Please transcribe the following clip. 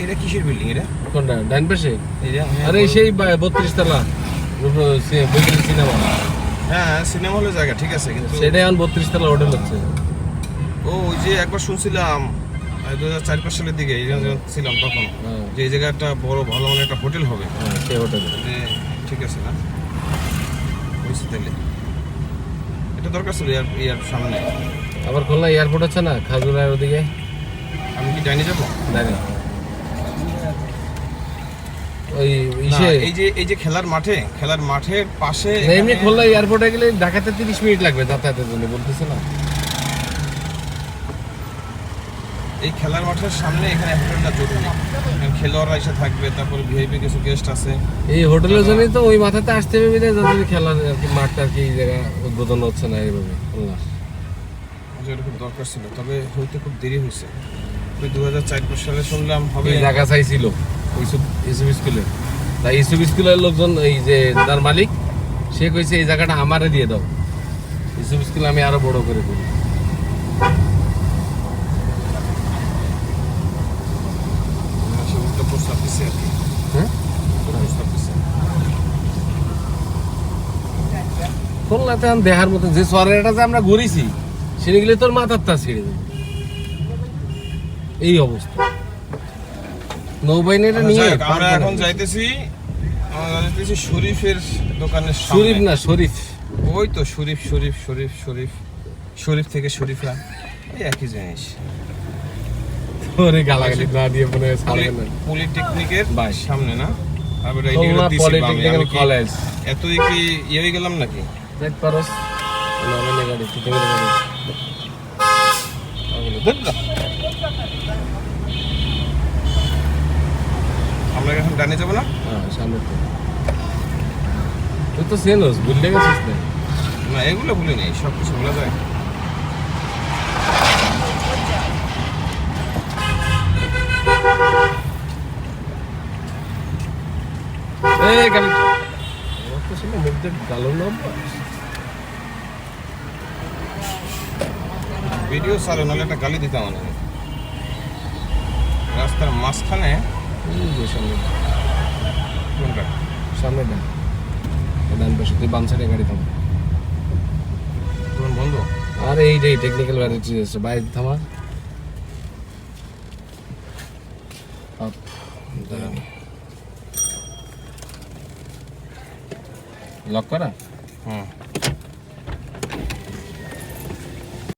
এটা কিসের বিল্ডিং এটা? কোনটা ডান পাশে? এটা আরে সেই 32 তলা বৈকুণ্ঠ সিনেমা। হ্যাঁ সিনেমা হলের জায়গা ঠিক আছে, কিন্তু সেটাই এখন 32 তলা হোটেল হচ্ছে। ও ওই যে একবার শুনছিলাম 2004-5 সালের দিকে এই যখন ছিলাম তখন, যে এই জায়গায় একটা বড় ভালো মানে একটা হোটেল হবে, সেই হোটেল। ঠিক আছে না বুঝছি। তাহলে এটা দরকার ছিল ইয়ার সামনে। আবার খুলনা এয়ারপোর্ট আছে না খাজুরার ওদিকে, আমি কি ডাইনে যাবো? জানি ওই ইসে এই যে খেলার মাঠের পাশে এমনি খুলনা এয়ারপোর্টে গেলে ঢাকাতে 30 মিনিট লাগবে যাতায়াতের জন্য, বলতেছে না? এই খেলার মাঠের সামনে এখানে হোটেলটা জরুরি, খেলোয়াড়রা এসে থাকবে, তারপরে ভিআইপি কিছু গেস্ট আছে। এই হোটেলের জন্যই তো ওই মাথাতে আসতে হবে, যাতে খেলার আর কি মাঠটা আর কি এই জায়গা উদ্বোধন হচ্ছে না এইভাবে খুলনা। এটা খুব দরকার ছিল, তবে হয়তো খুব দেরি হয়েছে। ওই 2004-5 সালে শুনলাম হবে। জায়গা চাইছিল ইসুফ স্কুলে, তাই ইসুফ স্কুলের লোকজন এই যে তার মালিক সে কইছে এই জায়গাটা আমারে দিয়ে দাও, ইসুফ স্কুল আমি আরো বড় করে করি। খুলনাতে দেখার মতো যে শহরটা যে আমরা ঘুরেছি সেটা গেলে তোর মাথার তা ছিঁড়ে যাবে, এই অবস্থা। নৌবাহিনীটা নিয়ে আমরা এখন যাইতেছি শরীফের দোকানের সামনে। শরীফ না শরীফ, ওই তো শরীফ থেকে শরীফা এই একই জিনিস। ওরে গালাগালি না দিয়ে মনে হয় ছাড়বে না। পলিটেকনিকের সামনে না? Khulna polytechnical college. এতই কি ইয়ে হয়ে গেলাম নাকি? দেখ পারস না গাড়ি ঠিক আছে গাড়ি আমরা এখন ডানে যাবো না? হ্যাঁ সামনে তো তুই তো চেনস, ভুলে গেছিস না? না এগুলো ভুলে নেই, সব কিছু ভোলা যায়। এই গাড়ি তো শুনে মুখ দেখ গালো না ভিডিও চালু নাহলে একটা গালি দিতাম মানে রাস্তার মাঝখানে। কোনটা? সামনে ডান পাশে তুই বাম সাইডে গাড়ি থামা। তোমার বন্ধু? আরে এইটাই টেকনিক্যাল ভ্যারাইটি আছে, বাইরে থামা। লক করা? হুম